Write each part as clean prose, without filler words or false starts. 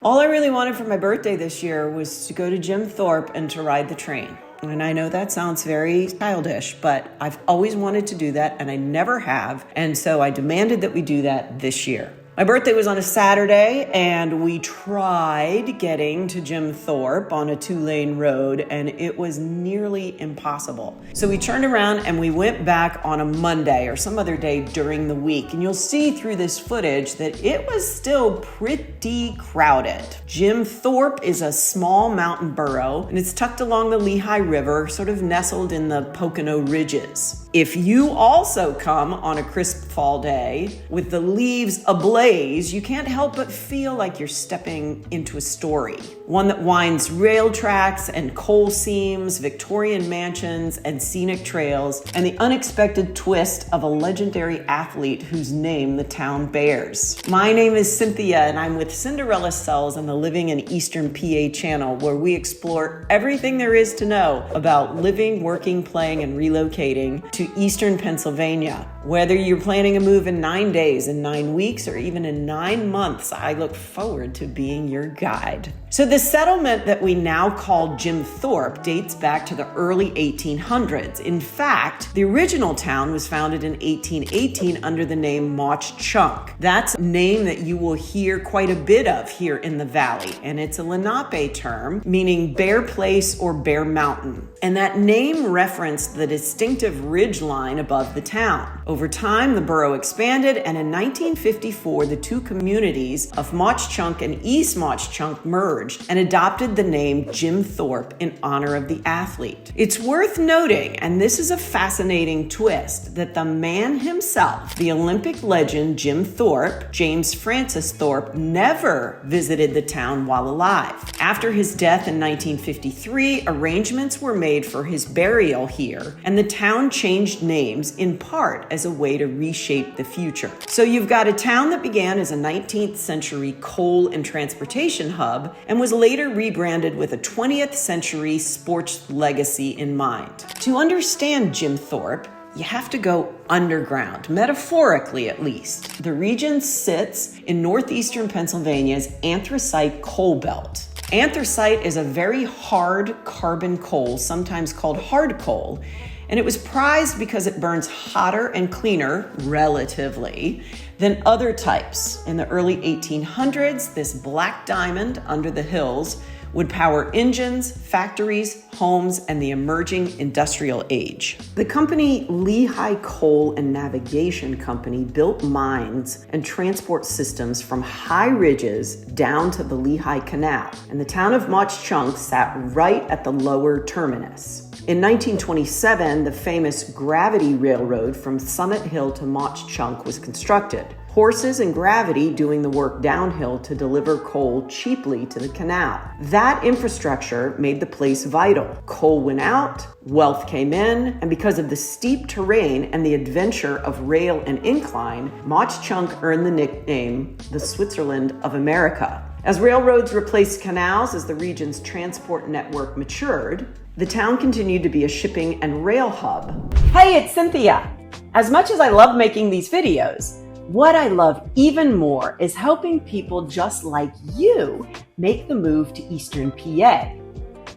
All I really wanted for my birthday this year was to go to Jim Thorpe and to ride the train. And I know that sounds very childish, but I've always wanted to do that and I never have. And so I demanded that we do that this year. My birthday was on a Saturday and we tried getting to Jim Thorpe on a 2-lane road and it was nearly impossible. So we turned around and we went back on a Monday or some other day during the week. And you'll see through this footage that it was still pretty crowded. Jim Thorpe is a small mountain borough and it's tucked along the Lehigh River, sort of nestled in the Pocono ridges. If you also come on a crisp fall day with the leaves ablaze, you can't help but feel like you're stepping into a story. One that winds rail tracks and coal seams, Victorian mansions and scenic trails, and the unexpected twist of a legendary athlete whose name the town bears. My name is Cynthia and I'm with Cinderella Cells on the Living in Eastern PA channel, where we explore everything there is to know about living, working, playing, and relocating to Eastern Pennsylvania. Whether you're planning a move in 9 days, in 9 weeks, or even in 9 months, I look forward to being your guide. So the settlement that we now call Jim Thorpe dates back to the early 1800s. In fact, the original town was founded in 1818 under the name Mauch Chunk. That's a name that you will hear quite a bit of here in the valley, and it's a Lenape term meaning bare place or bare mountain. And that name referenced the distinctive ridge line above the town. Over time, the borough expanded, and in 1954, the two communities of Mauch Chunk and East Mauch Chunk merged and adopted the name Jim Thorpe in honor of the athlete. It's worth noting, and this is a fascinating twist, that the man himself, the Olympic legend Jim Thorpe, James Francis Thorpe, never visited the town while alive. After his death in 1953, arrangements were made for his burial here, and the town changed names in part as a way to reshape the future. So you've got a town that began as a 19th century coal and transportation hub and was later rebranded with a 20th century sports legacy in mind. To understand Jim Thorpe, you have to go underground, metaphorically at least. The region sits in northeastern Pennsylvania's anthracite coal belt. Anthracite is a very hard carbon coal, sometimes called hard coal, and it was prized because it burns hotter and cleaner, relatively, than other types. In the early 1800s, this black diamond under the hills would power engines, factories, homes, and the emerging industrial age. The company Lehigh Coal and Navigation Company built mines and transport systems from high ridges down to the Lehigh Canal, and the town of Mauch Chunk sat right at the lower terminus. In 1927, the famous gravity railroad from Summit Hill to Mauch Chunk was constructed. Horses and gravity doing the work downhill to deliver coal cheaply to the canal. That infrastructure made the place vital. Coal went out, wealth came in, and because of the steep terrain and the adventure of rail and incline, Mauch Chunk earned the nickname the Switzerland of America. As railroads replaced canals as the region's transport network matured, the town continued to be a shipping and rail hub. Hey, it's Cynthia. As much as I love making these videos, what I love even more is helping people just like you make the move to Eastern PA.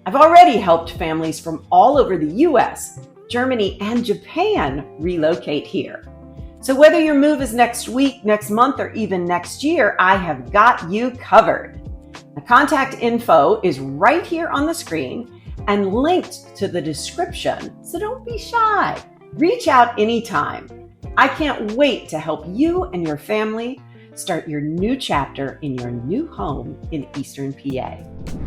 I've already helped families from all over the US, Germany, and Japan relocate here. So whether your move is next week, next month, or even next year, I have got you covered. The contact info is right here on the screen and linked to the description, so don't be shy. Reach out anytime. I can't wait to help you and your family start your new chapter in your new home in Eastern PA.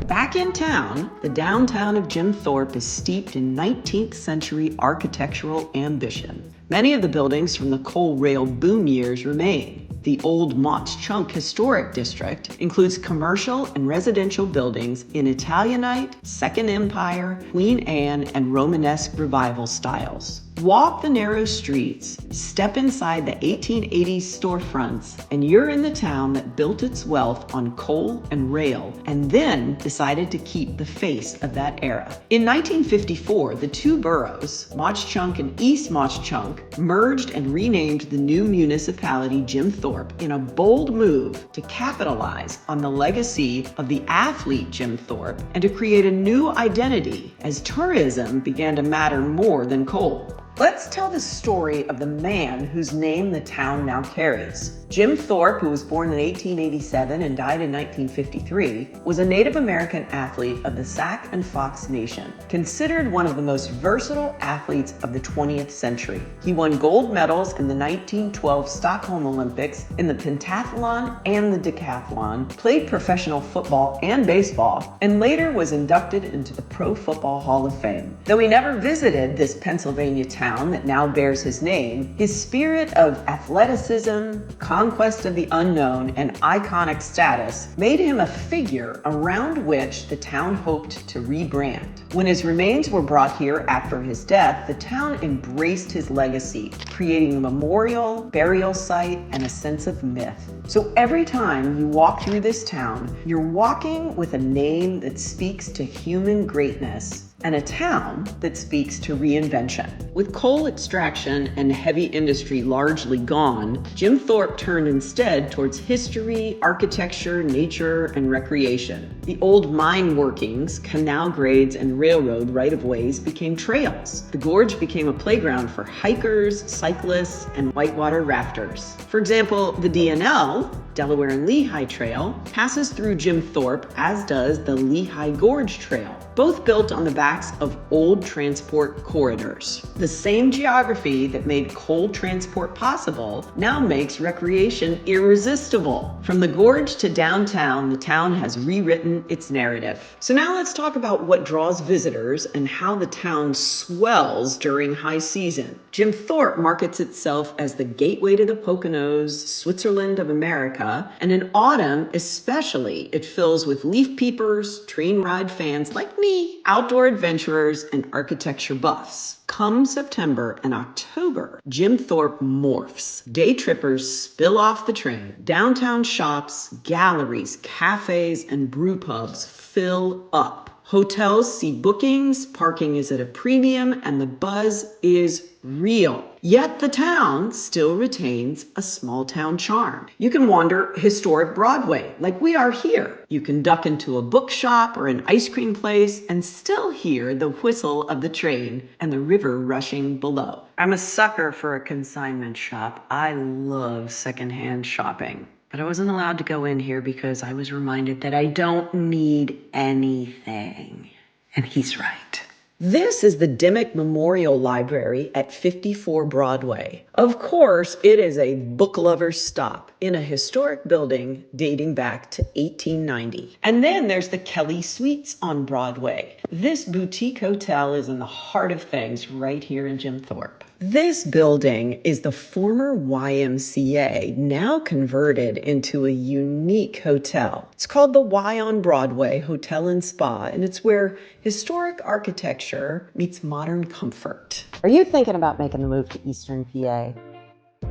Back in town, the downtown of Jim Thorpe is steeped in 19th century architectural ambition. Many of the buildings from the coal rail boom years remain. The old Mauch Chunk Historic District includes commercial and residential buildings in Italianate, Second Empire, Queen Anne, and Romanesque Revival styles. Walk the narrow streets, step inside the 1880s storefronts, and you're in the town that built its wealth on coal and rail, and then decided to keep the face of that era. In 1954, the two boroughs, Mauch Chunk and East Mauch Chunk, merged and renamed the new municipality Jim Thorpe in a bold move to capitalize on the legacy of the athlete Jim Thorpe and to create a new identity as tourism began to matter more than coal. Let's tell the story of the man whose name the town now carries. Jim Thorpe, who was born in 1887 and died in 1953, was a Native American athlete of the Sac and Fox Nation, considered one of the most versatile athletes of the 20th century. He won gold medals in the 1912 Stockholm Olympics in the pentathlon and the decathlon, played professional football and baseball, and later was inducted into the Pro Football Hall of Fame. Though he never visited this Pennsylvania town that now bears his name, his spirit of athleticism, conquest of the unknown, and iconic status made him a figure around which the town hoped to rebrand. When his remains were brought here after his death, the town embraced his legacy, creating a memorial, burial site, and a sense of myth. So every time you walk through this town, you're walking with a name that speaks to human greatness and a town that speaks to reinvention. With coal extraction and heavy industry largely gone, Jim Thorpe turned instead towards history, architecture, nature, and recreation. The old mine workings, canal grades, and railroad right-of-ways became trails. The gorge became a playground for hikers, cyclists, and whitewater rafters. For example, the DNL, Delaware and Lehigh Trail, passes through Jim Thorpe, as does the Lehigh Gorge Trail, both built on the backs of old transport corridors. The same geography that made coal transport possible now makes recreation irresistible. From the gorge to downtown, the town has rewritten its narrative. So now let's talk about what draws visitors and how the town swells during high season. Jim Thorpe markets itself as the gateway to the Poconos, Switzerland of America, and in autumn especially, it fills with leaf peepers, train ride fans like me, outdoor adventurers, and architecture buffs. Come September and October, Jim Thorpe morphs. Day trippers spill off the train. Downtown shops, galleries, cafes, and brew pubs fill up. Hotels see bookings, parking is at a premium, and the buzz is real. Yet the town still retains a small town charm. You can wander historic Broadway like we are here. You can duck into a bookshop or an ice cream place and still hear the whistle of the train and the river rushing below. I'm a sucker for a consignment shop. I love secondhand shopping. But I wasn't allowed to go in here because I was reminded that I don't need anything. And he's right. This is the Dimmock Memorial Library at 54 Broadway. Of course, it is a book lover's stop in a historic building dating back to 1890. And then there's the Kelly Suites on Broadway. This boutique hotel is in the heart of things right here in Jim Thorpe. This building is the former YMCA, now converted into a unique hotel. It's called the Y on Broadway Hotel and Spa, and it's where historic architecture meets modern comfort. Are you thinking about making the move to Eastern PA?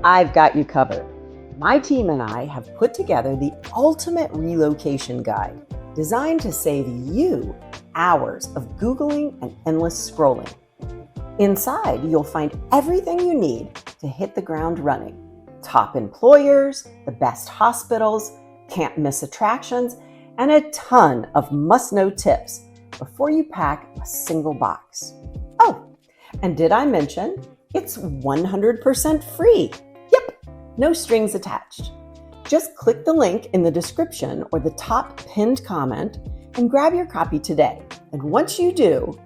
I've got you covered. My team and I have put together the ultimate relocation guide, designed to save you hours of Googling and endless scrolling. Inside, you'll find everything you need to hit the ground running. Top employers, the best hospitals, can't miss attractions, and a ton of must-know tips before you pack a single box. Oh, and did I mention it's 100% free? Yep, no strings attached. Just click the link in the description or the top pinned comment and grab your copy today. And once you do,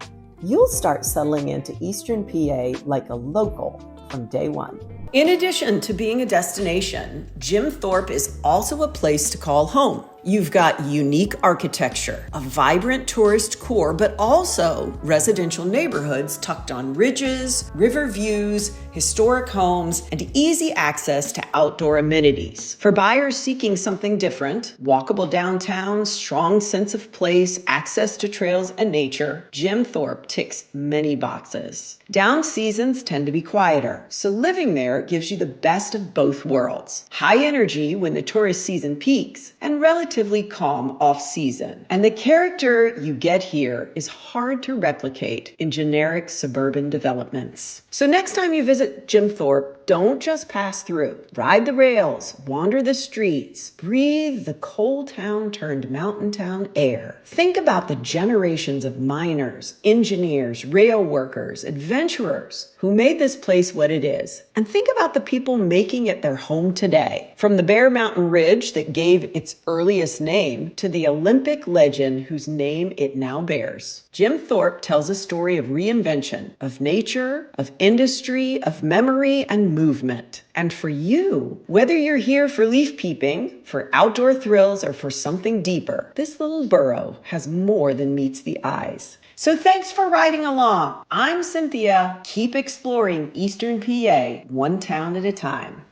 you'll start settling into Eastern PA like a local from day one. In addition to being a destination, Jim Thorpe is also a place to call home. You've got unique architecture, a vibrant tourist core, but also residential neighborhoods tucked on ridges, river views, historic homes, and easy access to outdoor amenities. For buyers seeking something different, walkable downtown, strong sense of place, access to trails and nature, Jim Thorpe ticks many boxes. Down seasons tend to be quieter, so living there gives you the best of both worlds. High energy when the tourist season peaks, and relatively calm off-season. And the character you get here is hard to replicate in generic suburban developments. So next time you visit Jim Thorpe, don't just pass through. Ride the rails, wander the streets, breathe the coal town turned mountain town air. Think about the generations of miners, engineers, rail workers, adventurers who made this place what it is. And think about the people making it their home today. From the Bear Mountain Ridge that gave its earliest name to the Olympic legend whose name it now bears. Jim Thorpe tells a story of reinvention, of nature, of industry, of memory and movement. And for you, whether you're here for leaf peeping, for outdoor thrills, or for something deeper, this little borough has more than meets the eyes. So thanks for riding along. I'm Cynthia. Keep exploring Eastern PA, one town at a time.